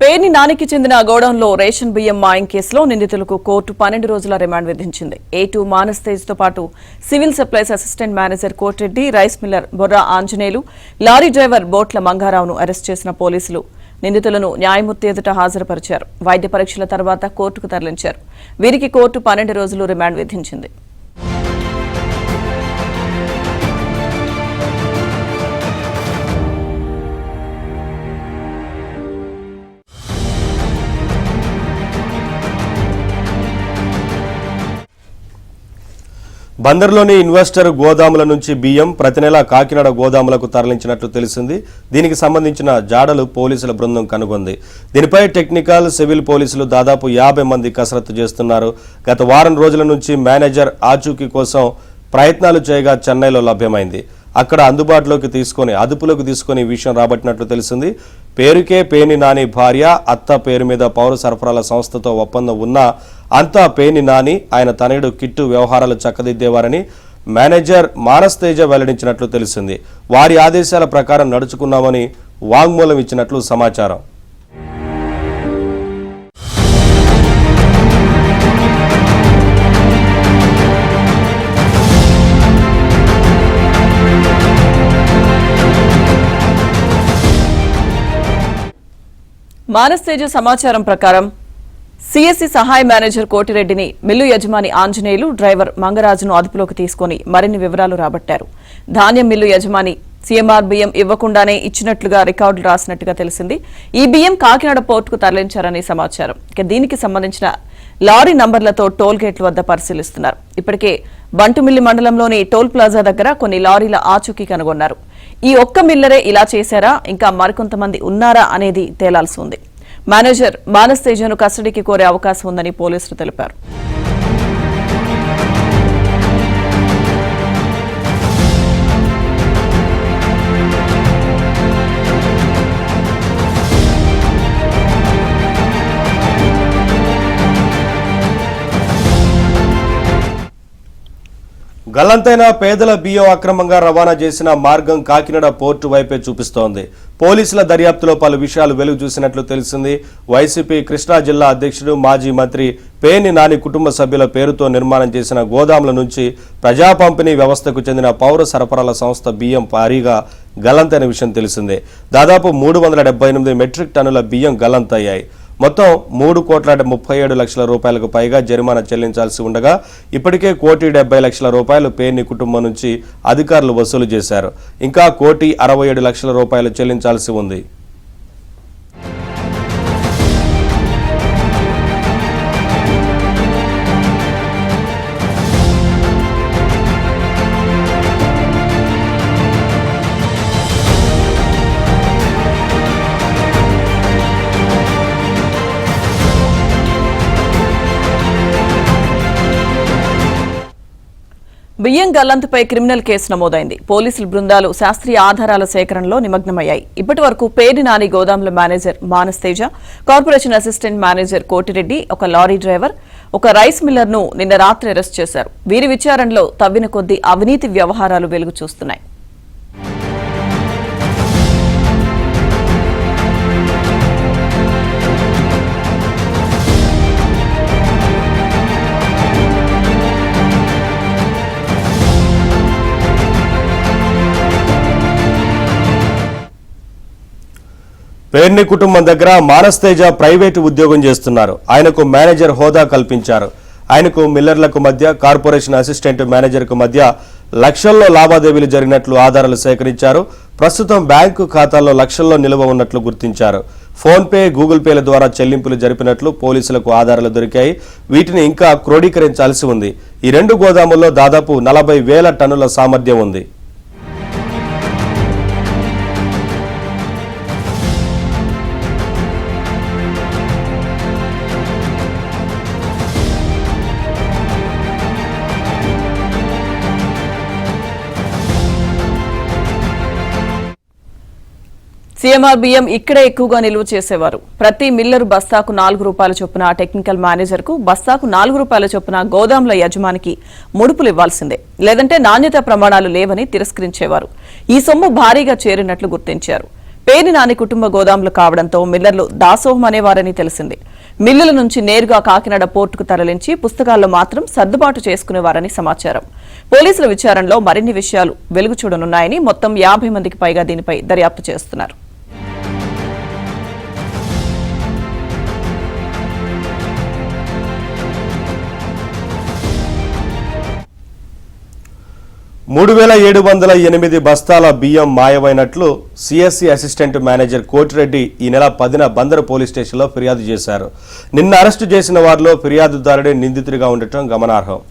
పేర్ని నానికి చెందిన గోడౌన్లో రేషన్ బియ్యం మాయం కేసులో నిందితులకు కోర్టు 12 రోజుల రిమాండ్ విధించింది. A2 మానస్ తేజ్తో పాటు civil supplies assistant manager Kotireddy, rice miller Borra Anjaneyulu, lorry driver Botla మంగారావును అరెస్ట్ చేసిన పోలీసులు నిందితులను న్యాయమూర్తి ఎదుట హాజరుపరిచారు. వైద్య పరీక్షల తర్వాత కోర్టుకు తరలించారు. వీరికి కోర్టు 12 రోజులు రిమాండ్ విధించింది. బందర్లోని ఇన్వెస్టర్ గోదాముల నుంచి బియ్యం ప్రతి నెల కాకినాడ గోదాములకు తరలించినట్లు తెలిసింది. దీనికి సంబంధించిన జాడలు పోలీసుల బృందం కనుగొంది. దీనిపై టెక్నికల్, సివిల్ పోలీసులు దాదాపు 50 మంది కసరత్తు చేస్తున్నారు. గత వారం రోజుల నుంచి మేనేజర్ ఆచూకీ కోసం ప్రయత్నాలు చేయగా చెన్నైలో లభ్యమైంది. అక్కడ అదుపులోకి తీసుకుని విషయం రాబట్టినట్లు తెలిసింది. పేరుకే పేర్ని నాని భార్య, అత్త పేరు మీద పౌర సరఫరాల సంస్థతో ఒప్పందం ఉన్నా అంతా పేర్ని నాని, ఆయన తనయుడు కిట్టు వ్యవహారాలు చక్కదిద్దేవారని మేనేజర్ మానస్ తేజ వెల్లడించినట్లు తెలిసింది. వారి ఆదేశాల ప్రకారం నడుచుకున్నామని వాంగ్మూలం ఇచ్చినట్లు సమాచారం. మానస్ తేజ సమాచారం ప్రకారం సిఎస్సి సహాయ మేనేజర్ కోటిరెడ్డిని, మిల్లు యజమాని ఆంజనేయులు, డ్రైవర్ మంగరాజును అదుపులోకి తీసుకుని మరిన్ని వివరాలు రాబట్టారు. ధాన్యం మిల్లు యజమాని సీఎంఆర్ బియ్యం ఇవ్వకుండానే ఇచ్చినట్లుగా రికార్డులు రాసినట్టుగా తెలిసింది. ఈ బియ్యం కాకినాడ పోర్టుకు తరలించారని సమాచారం. దీనికి సంబంధించిన లారీ నంబర్లతో టోల్ గేట్ల వద్ద పరిశీలిస్తున్నారు. ఇప్పటికే బంటుమిల్లి మండలంలోని టోల్ ప్లాజా దగ్గర కొన్ని లారీల ఆచూకీ కనుగొన్నారు. ఈ ఒక్క మిల్లరే ఇలా చేశారా, ఇంకా మరికొంతమంది ఉన్నారా అనేది తేలాల్సి ఉంది. మేనేజర్ మానస్ తేజను కస్టడీకి కోరే అవకాశం ఉందని పోలీసులు తెలిపారు. గల్లంతైన పేదల బియ్యం అక్రమంగా రవాణా చేసిన మార్గం కాకినాడ పోర్టు వైపే చూపిస్తోంది. పోలీసుల దర్యాప్తులో పలు విషయాలు వెలుగు చూసినట్లు తెలిసింది. వైసీపీ కృష్ణా జిల్లా అధ్యక్షుడు, మాజీ మంత్రి పేర్ని నాని కుటుంబ సభ్యుల పేరుతో నిర్మాణం చేసిన గోదాముల నుంచి ప్రజా పంపిణీ వ్యవస్థకు చెందిన పౌర సరఫరాల సంస్థ బియ్యం భారీగా గల్లంతైన విషయం తెలిసిందే. దాదాపు 378 మెట్రిక్ టన్నుల బియ్యం గల్లంతయ్యాయి. మొత్తం 3,37,00,000 రూపాయలకు పైగా జరిమానా చెల్లించాల్సి ఉండగా ఇప్పటికే 1,70,00,000 రూపాయలు పేర్ని కుటుంబం నుంచి అధికారులు వసూలు చేశారు. ఇంకా 1,67,00,000 రూపాయలు చెల్లించాల్సి ఉంది. బియ్యం గల్లంతుపై క్రిమినల్ కేసు నమోదైంది. పోలీసుల బృందాలు శాస్త్రీయ ఆధారాల సేకరణలో నిమగ్నమయ్యాయి. ఇప్పటి వరకు పేర్ని నాని గోదాముల manager Manas Teja, corporation assistant manager Kotireddy, ఒక లారీ డ్రైవర్, ఒక రైస్ మిల్లర్ ను నిన్న రాత్రి అరెస్ట్ చేశారు. వీరి విచారణలో తవ్విన కొద్దీ అవినీతి వ్యవహారాలు వెలుగు చూస్తున్నాయి. పేర్ని కుటుంబం దగ్గర మానస్ తేజ ప్రైవేటు ఉద్యోగం చేస్తున్నారు. ఆయనకు మేనేజర్ హోదా కల్పించారు. ఆయనకు మిల్లర్లకు మధ్య, కార్పొరేషన్ అసిస్టెంట్ మేనేజర్కు మధ్య లక్షల్లో లావాదేవీలు జరిగినట్లు ఆధారాలు సేకరించారు. ప్రస్తుతం బ్యాంకు ఖాతాల్లో లక్షల్లో నిల్వ ఉన్నట్లు గుర్తించారు. ఫోన్పే, గూగుల్ పేల ద్వారా చెల్లింపులు జరిపినట్లు పోలీసులకు ఆధారాలు దొరికాయి. వీటిని ఇంకా క్రోడీకరించాల్సి ఉంది. ఈ 2 గోదాముల్లో దాదాపు 40,000 టన్నుల సామర్థ్యం ఉంది. సీఎంఆర్ బియ్యం ఇక్కడే ఎక్కువగా నిల్వ చేసేవారు. ప్రతి మిల్లరు బస్తాకు 4 రూపాయల చొప్పున, టెక్నికల్ మేనేజర్ కు బస్తాకు 4 రూపాయల చొప్పున గోదాంల యజమానికి ముడుపులు ఇవ్వాల్సిందే, లేదంటే నాణ్యత ప్రమాణాలు లేవని తిరస్కరించేవారు. ఈ సొమ్ము భారీగా చేరినట్లు గుర్తించారు. పేర్ని నాని కుటుంబ గోదాములు కావడంతో మిల్లర్లు దాసోహం అనేవారని తెలిసింది. మిల్లుల నుంచి నేరుగా కాకినాడ పోర్టుకు తరలించి పుస్తకాల్లో మాత్రం సర్దుబాటు చేసుకునేవారని సమాచారం. పోలీసుల విచారణలో మరిన్ని విషయాలు వెలుగు చూడనున్నాయని మొత్తం 50 మందికి పైగా దీనిపై దర్యాప్తు చేస్తున్నారు. $3,708 బస్తాల బియ్యం మాయమైనట్లు సిఎస్సి అసిస్టెంట్ మేనేజర్ కోటిరెడ్డి ఈ నెల 10న బందరు పోలీస్ స్టేషన్లో ఫిర్యాదు చేశారు. నిన్న అరెస్టు చేసిన వారిలో ఫిర్యాదుదారుడే నిందితుడిగా ఉండటం గమనార్హం.